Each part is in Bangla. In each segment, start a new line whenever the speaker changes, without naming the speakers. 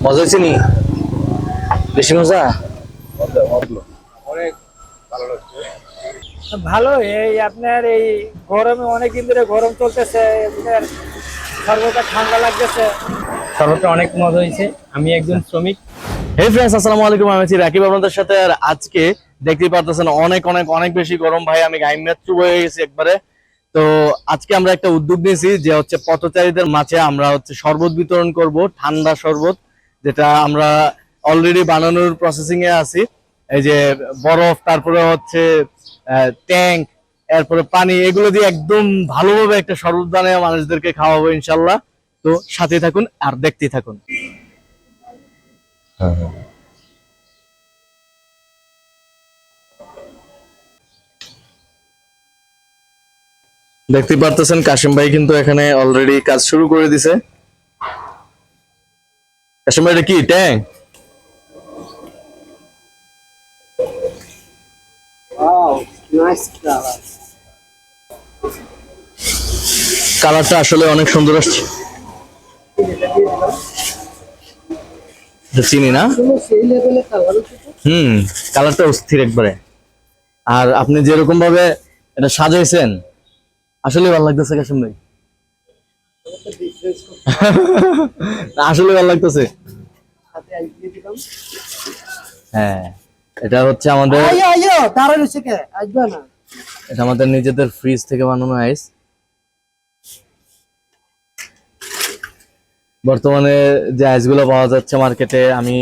মজা হয়েছে নি? বেশি মজা?
অনেক ভালো লাগছে।
ভালো। এই আপনার এই গরমে অনেকদিন ধরে গরম চলতেছে, আপনার সর্বদা ঠান্ডা লাগতেছে, সর্বদা অনেক মজা হয়েছে। আমি একজন শ্রমিক।
হে ফ্রেন্ডস, আসসালামু আলাইকুম। আমি আছি রাকিব আপনাদের সাথে। আর আজকে দেখতেই পারতেছেন অনেক অনেক অনেক বেশি গরম ভাই। আমি গাইমের চুপ হয়ে গেছি একবারে। তো আজকে আমরা একটা উদ্যোগ নিয়েছি যে হচ্ছে পথচারীদের মাঝে আমরা হচ্ছে শরবত বিতরণ করব, ঠান্ডা শরবত, যেটা আমরা অলরেডি বানানোর প্রসেসিং এ আছি। এই যে বরফ, তারপরে হচ্ছে ট্যাঙ্ক, এরপরে পানি, এগুলো দিয়ে একদম ভালোভাবে একটা শরবত বানিয়ে মানুষদেরকে খাওয়াবো ইনশাল্লাহ। তো সাথে থাকুন আর দেখতেই থাকুন। দেখতে পারতেছেন কাশিম ভাই কিন্তু এখানে অলরেডি কাজ শুরু করে দিছে। কাশিম ভাই, এটা কি ট্যাঙ্ক? কালারটা আসলে অনেক সুন্দর আসছে। চিনি না, কালারটা অস্থির একবারে। আর আপনি যেরকম ভাবে এটা সাজাইছেন আসলে ভালো লাগতেছে কাশিম ভাই। আসলে ভালো লাগতেছে। হ্যাঁ, এটা হচ্ছে আমাদের এটা আমাদের নিজেদের ফ্রিজ থেকে বানানো আইস। বর্তমানে যে আইসগুলো পাওয়া যাচ্ছে মার্কেটে, আমি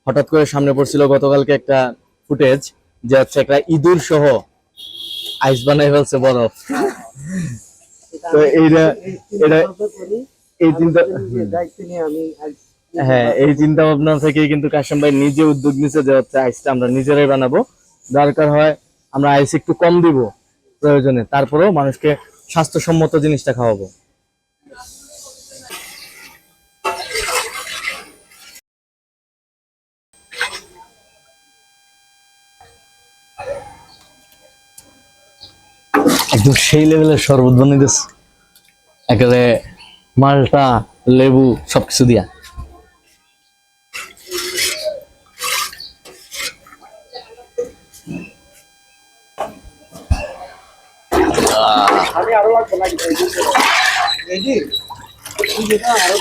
হঠাৎ করে সামনে পড়ছিল গতকালকে একটা ফুটেজ যে হচ্ছে একটা ইঁদুর সহ আইস বানাই ফেলছে, বরফ। তো এইটা এটা এই চিন্তা হ্যাঁ, এই চিন্তা ভাবনা থেকেই কিন্তু কাশিম ভাই নিজে উদ্যোগ নিচ্ছে যে হচ্ছে আইসটা আমরা নিজেরাই বানাবো। দরকার হয় আমরা আইস একটু কম দিব প্রয়োজনে, তারপরেও মানুষকে স্বাস্থ্যসম্মত জিনিসটা খাওয়াবো। একদম সেই লেভেলের শরবত বানিয়ে দিস, একেবারে মালটা, লেবু সবকিছু দিয়া।
আমি আরো লাগবে নাকি আরো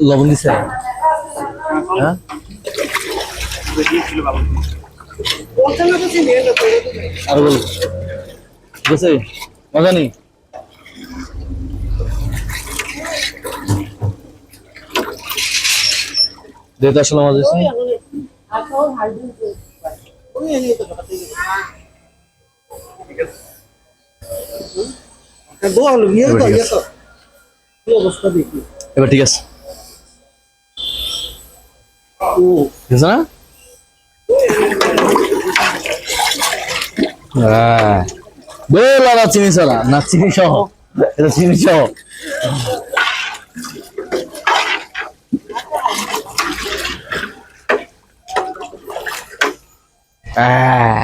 লবণ দিছে? হ্যাঁ, আরো বল, ঠিক আছে, মজা নেই। যেহেতু আসলে মজা হয়েছে। এবার ঠিক আছে না? বল, চিনি ছাড়া না চিনি সহ? এটা চিনি সহ। হ্যাঁ,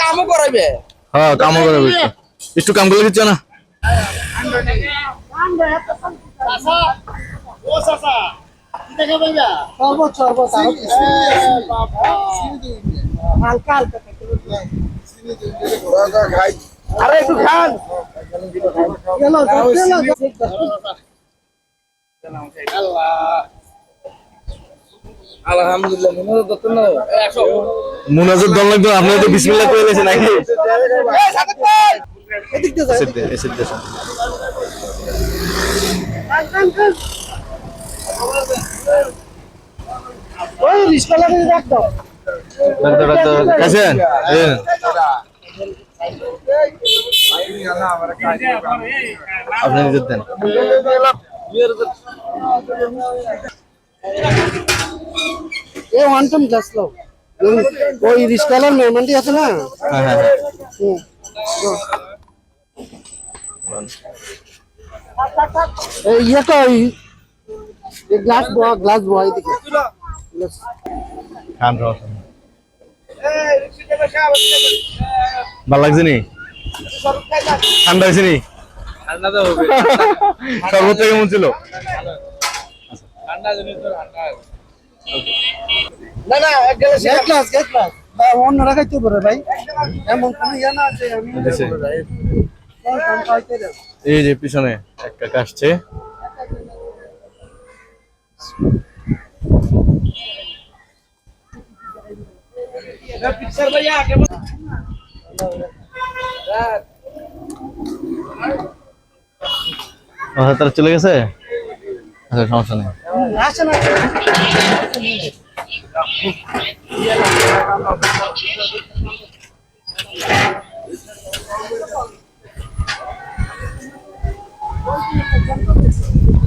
কামও করাবে, একটু কাম করে দিচ্ছ না?
আরে একটু খান।
আলহামদুলিল্লাহ,
মুনাজাত দল লাগবে। আপনি তো বিসমিল্লাহ করে দিয়েছেন নাকি?
ওই রিস্কা লাগে রাখ দাও।
Casen? আপনি নিজের দেন।
এই ওয়ান টাইম গ্লাস লাও ওই রিস্কালার মেহমানটি আছে না
হ্যাঁ হ্যাঁ হ্যাঁ।
হুম এই ইয়েটা ওই গ্লাস বয় এদিকে
খান রহমান ভালো লাগছে নি? ঠান্ডা হয়েছে নি? শরবত কেমন ছিল?
না না এক গ্লাস ভাই অন্যরা খাইতে পারে ভাই এমন কোনো ইয়া না আছে আমি
দিছে।
খাইতে দাও
এই যে পিছনে এক কাকা আসছে। তারা চলে গেছে? আচ্ছা সমস্যা নেই।
আসে না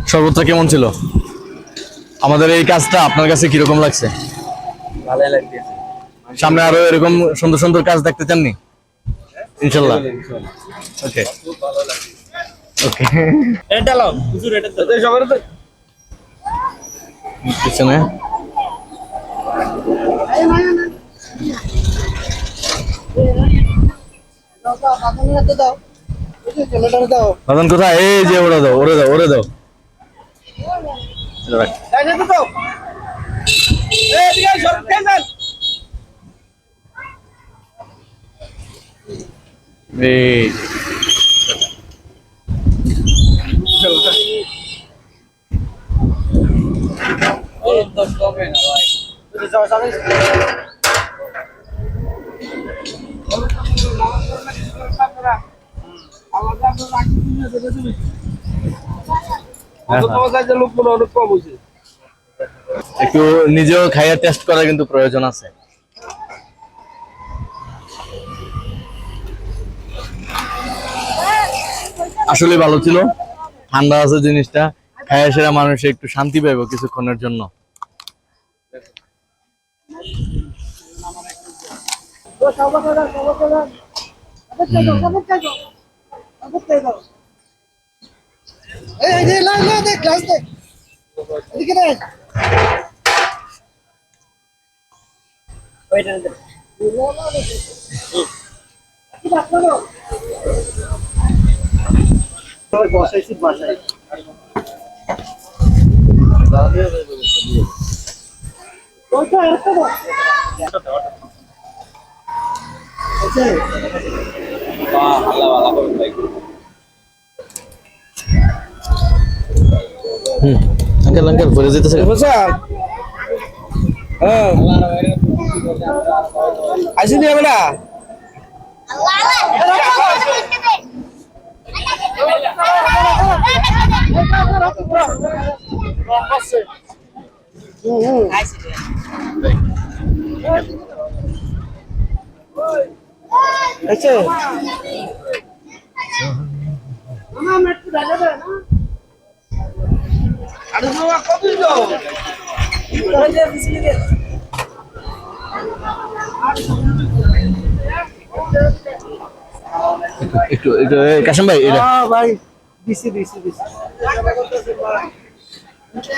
শরবতটা কেমন ছিল? আমাদের এই কাজটা আপনার কাছে কিরকম লাগছে?
ভালোই লাগছে।
সামনে আরো এরকম সুন্দর সুন্দর কাজ দেখতে চাননি? ইনশাল্লাহ। ওকে ওকে।
এটা লাও হুজুর, এটা তো সবার তো
পিছনে
দাও ছেলেটারে দাও
বাদন কোথায়? এই যে ওরে দাও ওরে দাও ওরে দাও। এটা রাখ। এই একটু নিজেও খাইয়া টেস্ট করা কিন্তু প্রয়োজন আছে। আসলে ভালো ছিল, ঠান্ডা আছে জিনিসটা, খাইয়া সেরা মানুষ একটু শান্তি পাইব কিছুক্ষণের জন্য।
এই যে লা দে গ্লাস দে এদিকে দে
ওইটা দে।
বসাইছি বাসায় ওইটা একটা দাও আচ্ছা
আঙ্কেল আঙ্কেল পরে যেতেছে।
হ্যাঁ আসিনি আমরা
আচ্ছা মামা মেট্রো দাদা না
আরে বাবা কত দিলো
একটু একটু কাশেম ভাই এটা
ভাই দিছি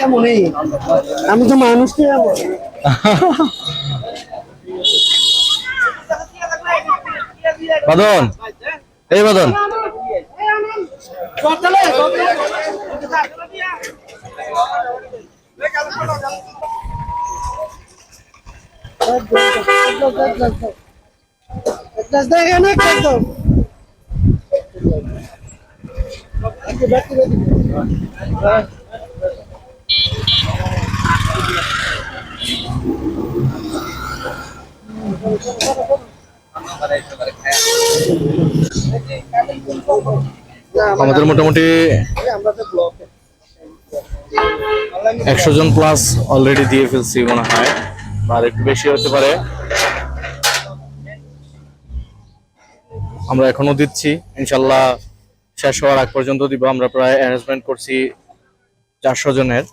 এমনই আমি তো মানুষকে এমন
বাদন, এই বাদন
দেখে না একদম
আমাদের মোটামুটি 100 জন প্লাস অলরেডি দিয়ে ফেলছি মনে হয়, আর একটু বেশি হতে পারে। আমরা এখনো দিচ্ছি, ইনশাল্লাহ শেষ হওয়ার আগ পর্যন্ত দিব। আমরা প্রায় অ্যারেঞ্জমেন্ট করছি 400 জনের।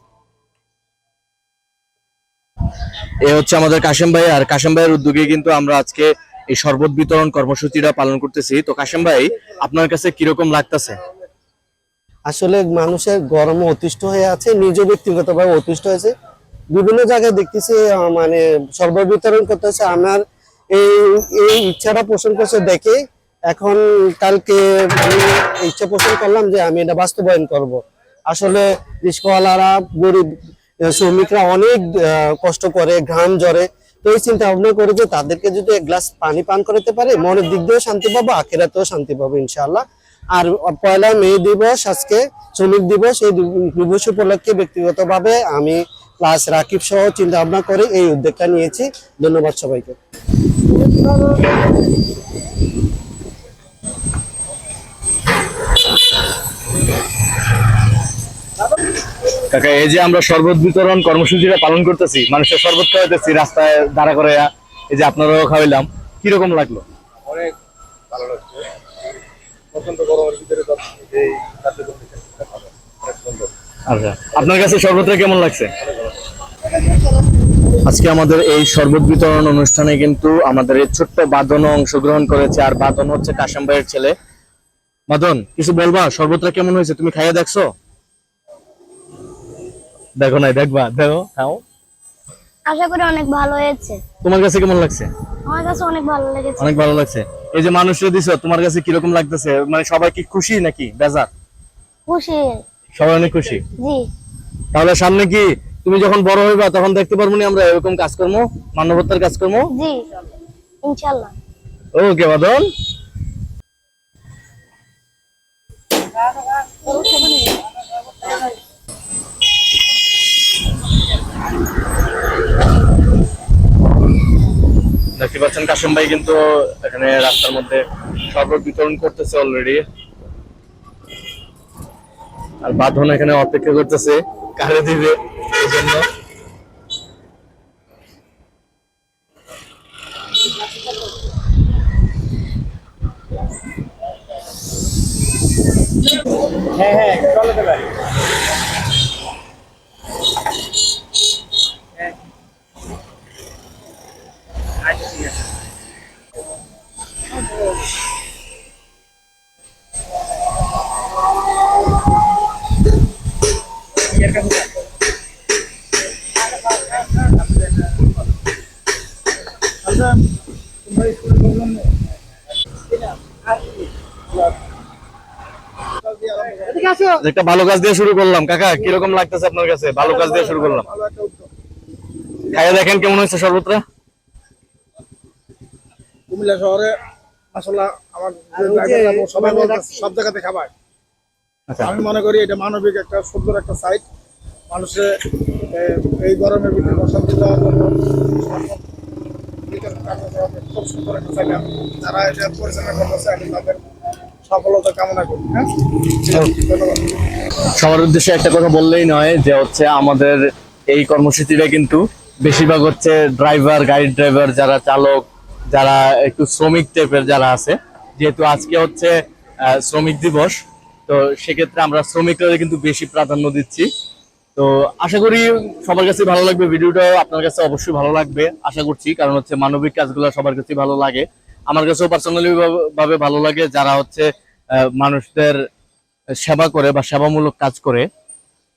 এ হচ্ছে আমাদের কাশেম ভাই, আর কাশেম ভাইয়ের উদ্যোগে কিন্তু আমরা আজকে এই শরবত বিতরণ কর্মসূচিটা পালন করতেছি। তো কাশেম ভাই, আপনার কাছে কিরকম লাগতেছে?
আসলে মানুষের গরমে অতিষ্ঠ হয়ে আছে, নিজে ব্যক্তিগতভাবে অতিষ্ঠ হয়েছে। বিভিন্ন জায়গায় দেখতেছি মানে শরবত বিতরণ করতেছে। আমার এই এই ইচ্ছাটা পোষণ করছে দেখে এখন কালকে আমি ইচ্ছা পোষণ করলাম যে আমি এটা বাস্তবায়ন করব। আসলে রিস্কাওয়ালারা, গরিব শ্রমিকরা অনেক কষ্ট করে, ঘাম ঝরে। তো এই চিন্তা ভাবনা করে যে তাদেরকে যদি এক গ্লাস পানি পান করাতে পারে, মনের দিক দিয়েও শান্তি পাবো, আখেরাতেও শান্তি পাবো ইনশাআল্লাহ। আর 1 মে দিবস আজকে, শ্রমিক দিবস। এই দিবস উপলক্ষে ব্যক্তিগতভাবে আমি প্লাস রাকিব সহ চিন্তা ভাবনা করে এই উদ্যোগটা নিয়েছি। ধন্যবাদ সবাইকে।
কাকা, এই যে আমরা শরবত বিতরণ কর্মসূচিটা পালন করতেছি, মানুষের শরবত খাওয়াইতেছি রাস্তায় দাঁড়া করে, এই যে আপনারাও খাওয়াইলাম, কিরকম লাগলো?
অনেক ভালো লাগছে। প্রচন্ড গরমের ভিতরে তো এই কার্যক্রমটা ভালো, অনেক সুন্দর।
আচ্ছা, আপনার কাছে শরবতটা কেমন লাগছে? আজকে আমাদের এই শরবত বিতরণ অনুষ্ঠানে কিন্তু আমাদের এই ছোট্ট বাদনও অংশগ্রহণ করেছে। আর বাদন হচ্ছে কাশেম ভাইয়ের ছেলে। বাদন, কিছু বলবা? শরবতটা কেমন হয়েছে? তুমি খাইয়ে দেখছো? দেখো নাই, দেখবা, দেখো, খাও।
আশা করি অনেক ভালো হয়েছে।
তোমার কাছে কেমন লাগছে?
আমার কাছে অনেক ভালো লেগেছে।
অনেক ভালো লাগছে। এই যে মানুষরা দিছো, তোমার কাছে কিরকম লাগতেছে? মানে সবাই কি খুশি নাকি বেজার?
খুশি।
সবাই অনেক খুশি।
জি।
তাহলে সামনে কি তুমি যখন বড় হইবা তখন দেখতে পারবো না আমরা এরকম কাজকর্ম, মানবতার কাজকর্ম?
জি, ইনশাআল্লাহ।
ওকে বাদন। দেখতে পাচ্ছেন কাশেম ভাই কিন্তু এখানে রাস্তার মধ্যে শরবত বিতরণ করতেছে অলরেডি। আর বাঁধন এখানে অপেক্ষা করতেছে কারে দিবে এই জন্য।
হ্যাঁ হ্যাঁ, চলে দেবে। আচ্ছা, ঠিক আছে।
একটা ভালো কাজ দিয়ে শুরু করলাম। কাকা, কিরকম লাগতেছে আপনার কাছে? ভালো কাজ দিয়ে শুরু করলাম, খাইয়ে দেখেন কেমন হয়েছে শরবতটা।
কুমিল্লা শহরে মাশাআল্লাহ আমার সবাই বলতেছে সব জায়গাতে খাবার। আমি মনে করি এটা মানবিক একটা সুন্দর একটা সাইট। মানুষের এই গরমের ভিতরে প্রশান্তি দেওয়ার জন্য খুব সুন্দর একটা সাইট। যারা এটা পরিচালনা করতেছে আমি তাদের সফলতা কামনা করি। হ্যাঁ, ধন্যবাদ।
সবার উদ্দেশ্যে একটা কথা বললেই নয় যে হচ্ছে আমাদের এই কর্মসূচিটা কিন্তু বেশিরভাগ হচ্ছে ড্রাইভার, গাড়ির ড্রাইভার, যারা চালক, যারা একটু শ্রমিক টাইপের যারা আছে, যেহেতু আজকে হচ্ছে শ্রমিক দিবস, তো সেক্ষেত্রে আমরা শ্রমিকরা কিন্তু বেশি প্রাধান্য দিচ্ছি। তো আশা করি সবার কাছে ভালো লাগবে, ভিডিওটা আপনার কাছে অবশ্যই ভালো লাগবে আশা করছি, কারণ হচ্ছে মানবিক কাজগুলো সবার কাছে ভালো লাগে। আমার কাছেও পার্সোনালি ভাবে ভালো লাগে যারা হচ্ছে মানুষদের সেবা করে বা সেবামূলক কাজ করে।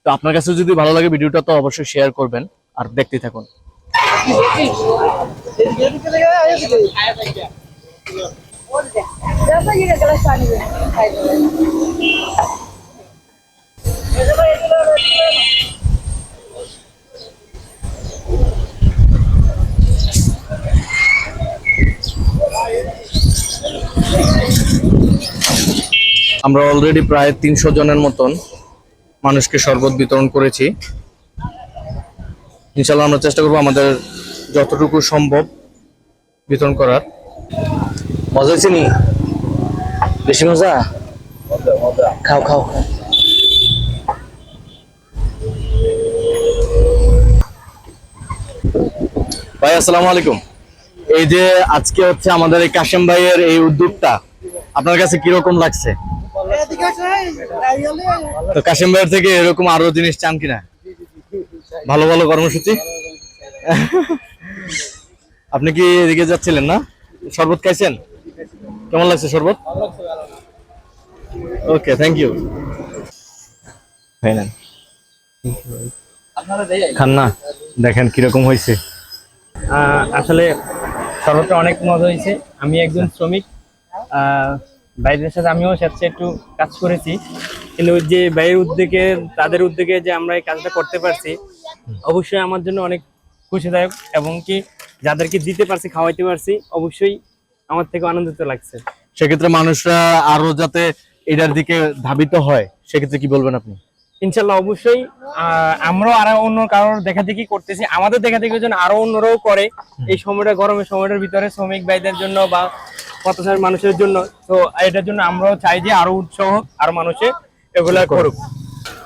তো আপনার কাছে যদি ভালো লাগে ভিডিওটা তো অবশ্যই শেয়ার করবেন আর দেখতে থাকুন। আমরা অলরেডি প্রায় 300 জনের মতন মানুষকে শরবত বিতরণ করেছি। ইনশাল্লাহ আমরা চেষ্টা করবো আমাদের যতটুকু সম্ভব বিতরণ করার। মজা হয়েছে নি? বেশি মজা? খাও খাও। ভাই আসসালামু আলাইকুম। এই যে আজকে হচ্ছে আমাদের এই কাশেম ভাইয়ের এই উদ্যোগটা, আপনার কাছে কিরকম লাগছে? তো কাশিম ভাইয়ের থেকে এরকম আরো জিনিস চান কিনা? ভালো ভালো কর্মসূচি। আপনি কি এদিকে যাচ্ছিলেন না? শরবত খাইছেন? কেমন লাগছে শরবত? ওকে, থ্যাংক ইউ। খান না, দেখেন কিরকম হয়েছে।
আসলে শরবতটা অনেক মজা হয়েছে। আমি একজন শ্রমিক, বাইরের সাথে আমিও সাথে একটু কাজ করেছি, কিন্তু ওই যে বাইরের উদ্যোগে, তাদের উদ্যোগে যে আমরা এই কাজটা করতে পারছি, অবশ্যই আমার জন্য অনেক খুশিদায়ক, এবং কি যাদেরকে দিতে পারছি, খাওয়াইতে পারছি, অবশ্যই আমার থেকে আনন্দিত লাগছে।
সেক্ষেত্রে মানুষরা আরো যাতে এটার দিকে ধাবিত হয়, সেক্ষেত্রে কি বলবেন আপনি?
ইনশাল্লাহ অবশ্যই আমরাও আরো অন্য কারোর দেখা দেখি করতেছি, আমাদের দেখা দেখি যেন আরো অন্যরাও করে। এই সময়টা, গরমের সময়টার ভিতরে শ্রমিক ভাইদের জন্য বা পথচারী মানুষের জন্য, তো এটার জন্য আমরাও চাই যে আরো উৎসাহ হোক, আরো মানুষে এগুলা করুক।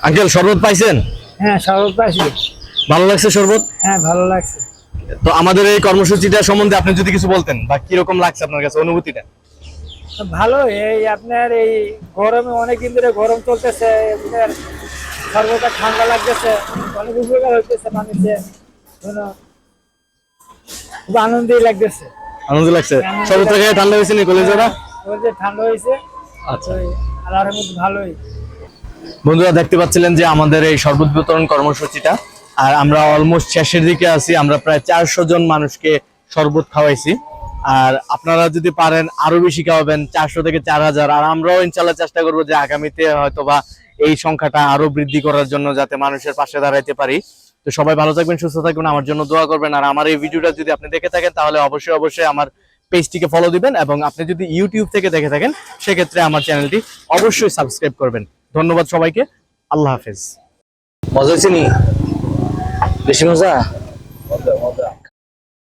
আঙ্কেল, শরবত পাইছেন?
হ্যাঁ, শরবত পাইছি।
ভালো লাগছে শরবত?
হ্যাঁ, ভালো লাগছে।
তো আমাদের এই কর্মসূচিটা সম্বন্ধে আপনি যদি কিছু বলতেন, বা কিরকম লাগছে আপনার কাছে অনুভূতিটা?
ভালো। এই আপনার এই গরমে অনেকদিন ধরে গরম চলতেছে, আপনার সর্বদা ঠান্ডা লাগতেছে, অনেক উপকার হইতেছে মানুষের জন্য, খুব আনন্দই লাগতেছে।
আনন্দ লাগছে? শরবত খেয়ে ঠান্ডা হয়েছে নি কলেজেরা?
ওই যে ঠান্ডা হয়েছে,
আচ্ছা।
আল্লাহর মধ্যে ভালোই।
বন্ধুরা, দেখতে পাচ্ছিলেন যে আমাদের এই শরবত বিতরণ কর্মসূচিটা, আর আমরা অলমোস্ট শেষের দিকে আছি। আমরা প্রায় 400 জন মানুষকে শরবত খাওয়াইছি, আর আপনারা যদি পারেন আরো বেশি খাওয়াবেন, 400 থেকে 4000। আর আমরাও ইনশাল্লাহ চেষ্টা করবো যে আগামীতে হয়তোবা এই সংখ্যাটা আরো বৃদ্ধি করার জন্য, যাতে মানুষের পাশে দাঁড়াইতে পারি। তো সবাই ভালো থাকবেন, সুস্থ থাকবেন, আমার জন্য দোয়া করবেন। আর আমার এই ভিডিওটা যদি আপনি দেখে থাকেন, তাহলে অবশ্যই অবশ্যই আমার পেজটিকে ফলো দিবেন, এবং আপনি যদি ইউটিউব থেকে দেখে থাকেন, সেক্ষেত্রে আমার চ্যানেলটি অবশ্যই সাবস্ক্রাইব করবেন। ধন্যবাদ সবাইকে। আল্লাহ হাফেজ। মজা হয়েছে নি? বেশি মজা?